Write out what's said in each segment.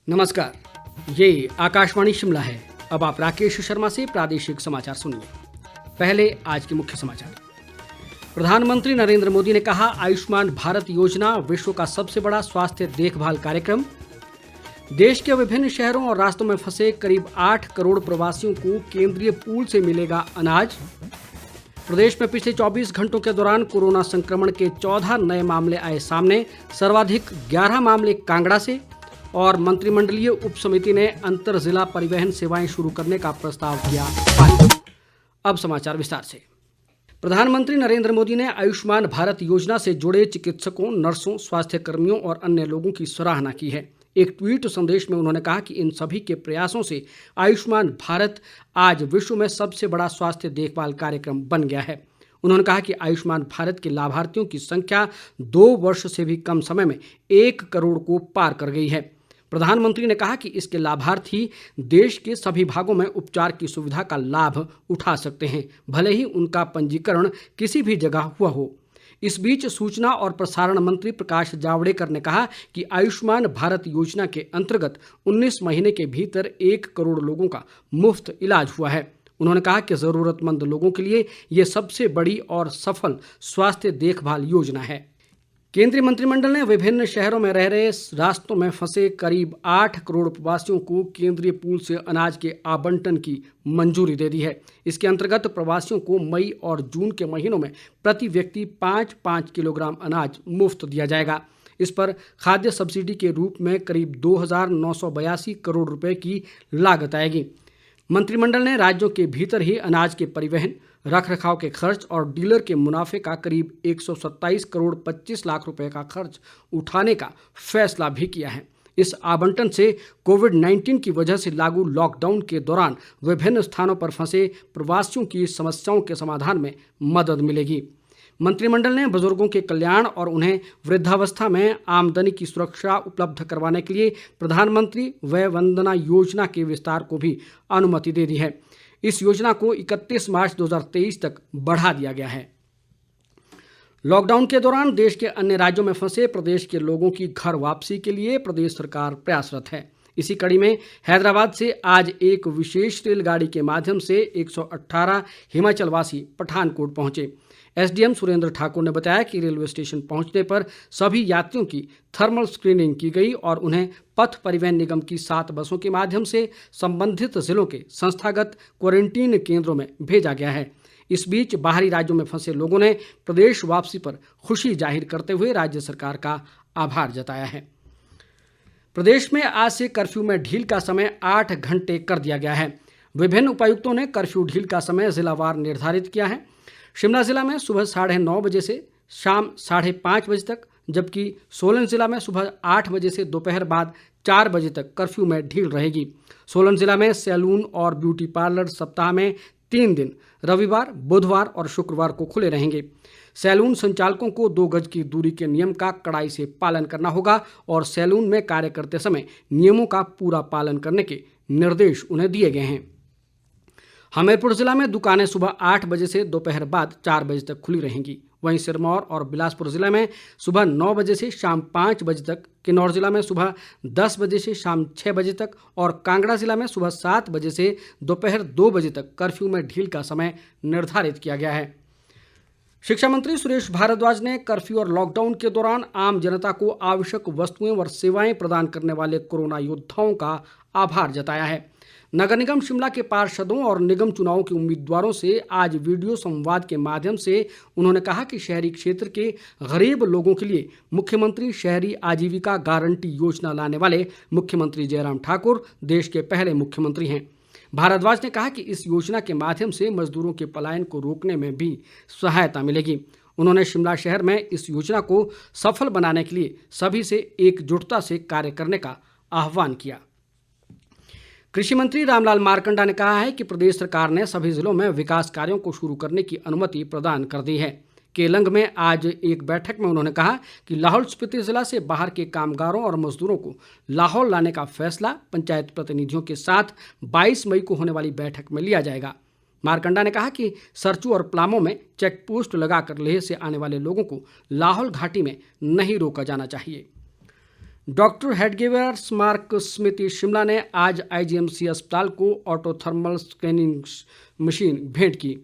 नमस्कार, ये आकाशवाणी शिमला है। अब आप राकेश शर्मा से प्रादेशिक समाचार सुनिए। पहले आज के मुख्य समाचार। प्रधानमंत्री नरेंद्र मोदी ने कहा, आयुष्मान भारत योजना विश्व का सबसे बड़ा स्वास्थ्य देखभाल कार्यक्रम। देश के विभिन्न शहरों और रास्तों में फंसे करीब 8 करोड़ प्रवासियों को केंद्रीय पूल से मिलेगा अनाज। प्रदेश में पिछले 24 घंटों के दौरान कोरोना संक्रमण के 14 नए मामले आए सामने, सर्वाधिक 11 मामले कांगड़ा से। और मंत्रिमंडलीय उप समिति ने अंतर जिला परिवहन सेवाएं शुरू करने का प्रस्ताव किया पारित। अब समाचार विस्तार से। प्रधानमंत्री नरेंद्र मोदी ने आयुष्मान भारत योजना से जुड़े चिकित्सकों, नर्सों, स्वास्थ्य कर्मियों और अन्य लोगों की सराहना की है। एक ट्वीट संदेश में उन्होंने कहा कि इन सभी के प्रयासों से आयुष्मान भारत आज विश्व में सबसे बड़ा स्वास्थ्य देखभाल कार्यक्रम बन गया है। उन्होंने कहा कि आयुष्मान भारत के लाभार्थियों की संख्या 2 वर्ष से भी कम समय में 1 करोड़ को पार कर गई है। प्रधानमंत्री ने कहा कि इसके लाभार्थी देश के सभी भागों में उपचार की सुविधा का लाभ उठा सकते हैं, भले ही उनका पंजीकरण किसी भी जगह हुआ हो। इस बीच सूचना और प्रसारण मंत्री प्रकाश जावड़ेकर ने कहा कि आयुष्मान भारत योजना के अंतर्गत 19 महीने के भीतर 1 करोड़ लोगों का मुफ्त इलाज हुआ है। उन्होंने कहा कि ज़रूरतमंद लोगों के लिए ये सबसे बड़ी और सफल स्वास्थ्य देखभाल योजना है। केंद्रीय मंत्रिमंडल ने विभिन्न शहरों में रह रहे रास्तों में फंसे करीब 8 करोड़ प्रवासियों को केंद्रीय पूल से अनाज के आवंटन की मंजूरी दे दी है। इसके अंतर्गत प्रवासियों को मई और जून के महीनों में प्रति व्यक्ति 5-5 किलोग्राम अनाज मुफ्त दिया जाएगा। इस पर खाद्य सब्सिडी के रूप में करीब 2,982 करोड़ रुपए की लागत आएगी। मंत्रिमंडल ने राज्यों के भीतर ही अनाज के परिवहन, रखरखाव के खर्च और डीलर के मुनाफे का करीब 127 करोड़ 25 लाख रुपए का खर्च उठाने का फैसला भी किया है। इस आवंटन से कोविड-19 की वजह से लागू लॉकडाउन के दौरान विभिन्न स्थानों पर फंसे प्रवासियों की समस्याओं के समाधान में मदद मिलेगी। मंत्रिमंडल ने बुजुर्गों के कल्याण और उन्हें वृद्धावस्था में आमदनी की सुरक्षा उपलब्ध करवाने के लिए प्रधानमंत्री वय वंदना योजना के विस्तार को भी अनुमति दे दी है। इस योजना को 31 मार्च 2023 तक बढ़ा दिया गया है। लॉकडाउन के दौरान देश के अन्य राज्यों में फंसे प्रदेश के लोगों की घर वापसी के लिए प्रदेश सरकार प्रयासरत है। इसी कड़ी में हैदराबाद से आज एक विशेष रेलगाड़ी के माध्यम से 118 हिमाचल वासी पठानकोट पहुंचे। एसडीएम सुरेंद्र ठाकुर ने बताया कि रेलवे स्टेशन पहुंचने पर सभी यात्रियों की थर्मल स्क्रीनिंग की गई और उन्हें पथ परिवहन निगम की 7 बसों के माध्यम से संबंधित जिलों के संस्थागत क्वारंटीन केंद्रों में भेजा गया है। इस बीच बाहरी राज्यों में फंसे लोगों ने प्रदेश वापसी पर खुशी जाहिर करते हुए राज्य सरकार का आभार जताया है। प्रदेश में आज से कर्फ्यू में ढील का समय 8 घंटे कर दिया गया है। विभिन्न उपायुक्तों ने कर्फ्यू ढील का समय जिलावार निर्धारित किया है। शिमला जिला में सुबह 9:30 बजे से शाम 5:30 बजे तक, जबकि सोलन जिला में सुबह 8 बजे से दोपहर बाद 4 बजे तक कर्फ्यू में ढील रहेगी। सोलन जिला में सैलून और ब्यूटी पार्लर सप्ताह में 3 दिन रविवार, बुधवार और शुक्रवार को खुले रहेंगे। सैलून संचालकों को 2 गज की दूरी के नियम का कड़ाई से पालन करना होगा और सैलून में कार्य करते समय नियमों का पूरा पालन करने के निर्देश उन्हें दिए गए हैं। हमीरपुर जिला में दुकानें सुबह 8 बजे से दोपहर बाद 4 बजे तक खुली रहेंगी। वहीं सिरमौर और बिलासपुर जिला में सुबह 9 बजे से शाम 5 बजे तक, किन्नौर जिला में सुबह 10 बजे से शाम 6 बजे तक और कांगड़ा जिला में सुबह 7 बजे से दोपहर 2 बजे तक कर्फ्यू में ढील का समय निर्धारित किया गया है। शिक्षा मंत्री सुरेश भारद्वाज ने कर्फ्यू और लॉकडाउन के दौरान आम जनता को आवश्यक वस्तुएं व सेवाएं प्रदान करने वाले कोरोना योद्धाओं का आभार जताया है। नगर निगम शिमला के पार्षदों और निगम चुनावों के उम्मीदवारों से आज वीडियो संवाद के माध्यम से उन्होंने कहा कि शहरी क्षेत्र के गरीब लोगों के लिए मुख्यमंत्री शहरी आजीविका गारंटी योजना लाने वाले मुख्यमंत्री जयराम ठाकुर देश के पहले मुख्यमंत्री हैं। भारद्वाज ने कहा कि इस योजना के माध्यम से मजदूरों के पलायन को रोकने में भी सहायता मिलेगी। उन्होंने शिमला शहर में इस योजना को सफल बनाने के लिए सभी से एकजुटता से कार्य करने का आह्वान किया। कृषि मंत्री रामलाल मारकंडा ने कहा है कि प्रदेश सरकार ने सभी जिलों में विकास कार्यों को शुरू करने की अनुमति प्रदान कर दी है। केलंग में आज एक बैठक में उन्होंने कहा कि लाहौल स्पीति जिला से बाहर के कामगारों और मजदूरों को लाहौल लाने का फैसला पंचायत प्रतिनिधियों के साथ 22 मई को होने वाली बैठक में लिया जाएगा। मारकंडा ने कहा कि सरचू और प्लामों में चेक पोस्ट लगाकर लेह से आने वाले लोगों को लाहौल घाटी में नहीं रोका जाना चाहिए। डॉक्टर हेडगेवार स्मारक समिति शिमला ने आज आईजीएमसी अस्पताल को ऑटोथर्मल स्कैनिंग मशीन भेंट की।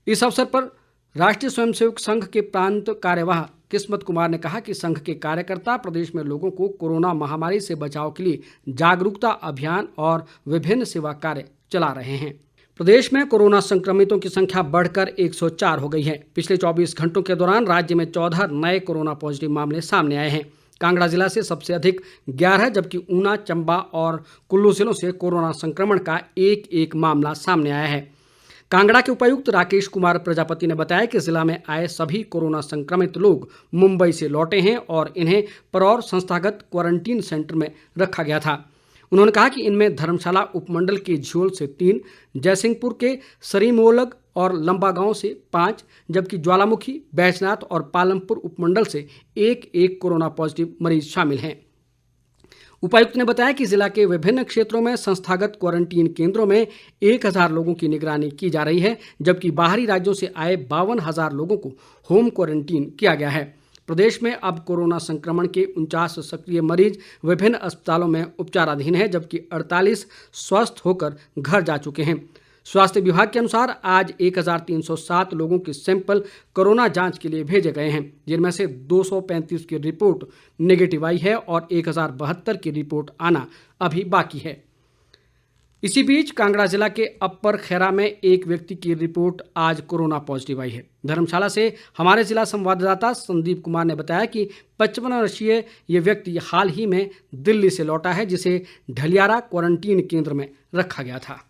इस अवसर पर राष्ट्रीय स्वयंसेवक संघ के प्रांत कार्यवाह किस्मत कुमार ने कहा कि संघ के कार्यकर्ता प्रदेश में लोगों को कोरोना महामारी से बचाव के लिए जागरूकता अभियान और विभिन्न सेवा कार्य चला रहे हैं। प्रदेश में कोरोना संक्रमितों की संख्या बढ़कर 104 हो गई है। पिछले 24 घंटों के दौरान राज्य में 14 नए कोरोना पॉजिटिव मामले सामने आए हैं। कांगड़ा जिला से सबसे अधिक 11 जबकि ऊना, चंबा और कुल्लू जिलों से कोरोना संक्रमण का एक एक मामला सामने आया है। कांगड़ा के उपायुक्त राकेश कुमार प्रजापति ने बताया कि जिला में आए सभी कोरोना संक्रमित लोग मुंबई से लौटे हैं और इन्हें परौर संस्थागत क्वारंटीन सेंटर में रखा गया था। उन्होंने कहा कि इनमें धर्मशाला उपमंडल के झोल से 3, जयसिंहपुर के सरीमोलग और लंबागांव से 5, जबकि ज्वालामुखी, बैजनाथ और पालमपुर उपमंडल से एक एक कोरोना पॉजिटिव मरीज शामिल हैं। उपायुक्त ने बताया कि जिला के विभिन्न क्षेत्रों में संस्थागत क्वारंटीन केंद्रों में 1000 लोगों की निगरानी की जा रही है, जबकि बाहरी राज्यों से आए 52,000 लोगों को होम क्वारंटीन किया गया है। प्रदेश में अब कोरोना संक्रमण के 49 सक्रिय मरीज विभिन्न अस्पतालों में उपचाराधीन हैं, जबकि 48 स्वस्थ होकर घर जा चुके हैं। स्वास्थ्य विभाग के अनुसार आज 1307 लोगों के सैंपल कोरोना जांच के लिए भेजे गए हैं, जिनमें से 235 की रिपोर्ट नेगेटिव आई है और 1072 की रिपोर्ट आना अभी बाकी है। इसी बीच कांगड़ा जिला के अप्पर खैरा में एक व्यक्ति की रिपोर्ट आज कोरोना पॉजिटिव आई है। धर्मशाला से हमारे जिला संवाददाता संदीप कुमार ने बताया कि 55 वर्षीय ये व्यक्ति हाल ही में दिल्ली से लौटा है, जिसे ढलियारा क्वारंटीन केंद्र में रखा गया था।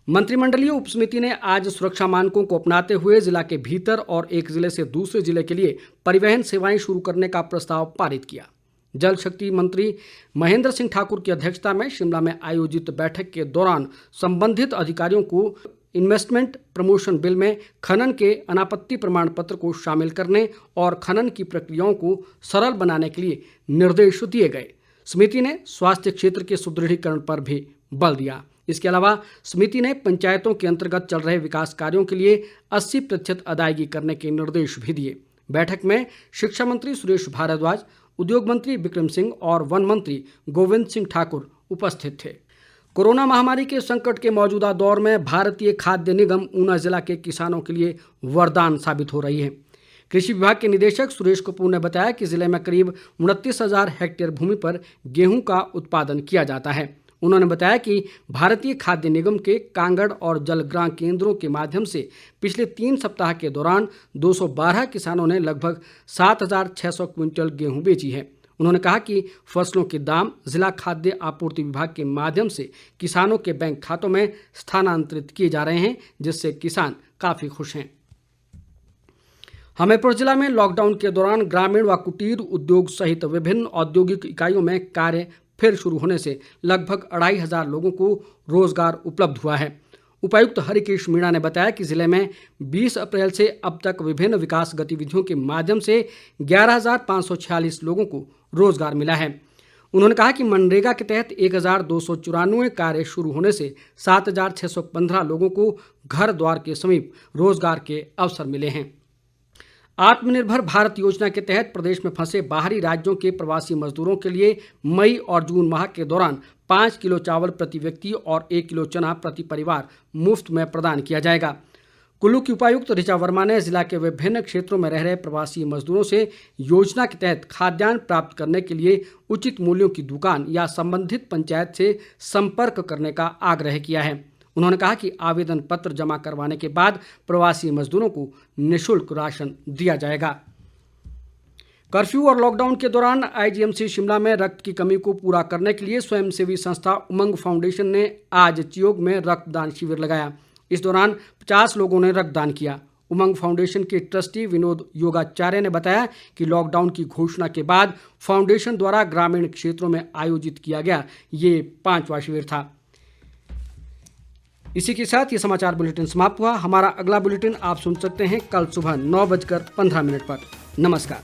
मंत्रिमंडलीय उपसमिति ने आज सुरक्षा मानकों को अपनाते हुए जिला के भीतर और एक जिले से दूसरे जिले के लिए परिवहन सेवाएं शुरू करने का प्रस्ताव पारित किया। जल शक्ति मंत्री महेंद्र सिंह ठाकुर की अध्यक्षता में शिमला में आयोजित बैठक के दौरान संबंधित अधिकारियों को इन्वेस्टमेंट प्रमोशन बिल में खनन के अनापत्ति प्रमाण पत्र को शामिल करने और खनन की प्रक्रियाओं को सरल बनाने के लिए निर्देश दिए गए। समिति ने स्वास्थ्य क्षेत्र के सुदृढ़ीकरण पर भी बल दिया। इसके अलावा समिति ने पंचायतों के अंतर्गत चल रहे विकास कार्यों के लिए 80% अदायगी करने के निर्देश भी दिए। बैठक में शिक्षा मंत्री सुरेश भारद्वाज, उद्योग मंत्री बिक्रम सिंह और वन मंत्री गोविंद सिंह ठाकुर उपस्थित थे। कोरोना महामारी के संकट के मौजूदा दौर में भारतीय खाद्य निगम ऊना जिला के किसानों के लिए वरदान साबित हो रही है। कृषि विभाग के निदेशक सुरेश कपूर ने बताया कि जिले में करीब 29,000 हेक्टेयर भूमि पर गेहूं का उत्पादन किया जाता है। उन्होंने बताया कि भारतीय खाद्य निगम के कांगड़ और जलग्रां केंद्रों के माध्यम से पिछले 3 सप्ताह के दौरान 212 किसानों ने लगभग 7,600 क्विंटल गेहूं बेची है। उन्होंने कहा कि फसलों के दाम जिला खाद्य आपूर्ति विभाग के माध्यम से किसानों के बैंक खातों में स्थानांतरित किए जा रहे हैं, जिससे किसान काफ़ी खुश हैं। हमीरपुर जिला में लॉकडाउन के दौरान ग्रामीण व कुटीर उद्योग सहित विभिन्न औद्योगिक इकाइयों में कार्य फिर शुरू होने से लगभग 2,500 लोगों को रोजगार उपलब्ध हुआ है। उपायुक्त हरिकेश मीणा ने बताया कि जिले में 20 अप्रैल से अब तक विभिन्न विकास गतिविधियों के माध्यम से 11,546 लोगों को रोजगार मिला है। उन्होंने कहा कि मनरेगा के तहत 1,294 कार्य शुरू होने से 7,615 लोगों को घर द्वार के समीप रोजगार के अवसर मिले हैं। आत्मनिर्भर भारत योजना के तहत प्रदेश में फंसे बाहरी राज्यों के प्रवासी मजदूरों के लिए मई और जून माह के दौरान 5 किलो चावल प्रति व्यक्ति और 1 किलो चना प्रति परिवार मुफ्त में प्रदान किया जाएगा। कुल्लू की उपायुक्त ऋचा वर्मा ने जिला के विभिन्न क्षेत्रों में रह रहे प्रवासी मजदूरों से योजना के तहत खाद्यान्न प्राप्त करने के लिए उचित मूल्यों की दुकान या संबंधित पंचायत से संपर्क करने का आग्रह किया है। उन्होंने कहा कि आवेदन पत्र जमा करवाने के बाद प्रवासी मजदूरों को निःशुल्क राशन दिया जाएगा। कर्फ्यू और लॉकडाउन के दौरान आईजीएमसी शिमला में रक्त की कमी को पूरा करने के लिए स्वयंसेवी संस्था उमंग फाउंडेशन ने आज चियोग में रक्तदान शिविर लगाया। इस दौरान 50 लोगों ने रक्तदान किया। उमंग फाउंडेशन के ट्रस्टी विनोद योगाचार्य ने बताया कि लॉकडाउन की घोषणा के बाद फाउंडेशन द्वारा ग्रामीण क्षेत्रों में आयोजित किया गया ये 5वां शिविर था। इसी के साथ ये समाचार बुलेटिन समाप्त हुआ। हमारा अगला बुलेटिन आप सुन सकते हैं कल सुबह 9:15 पर। नमस्कार।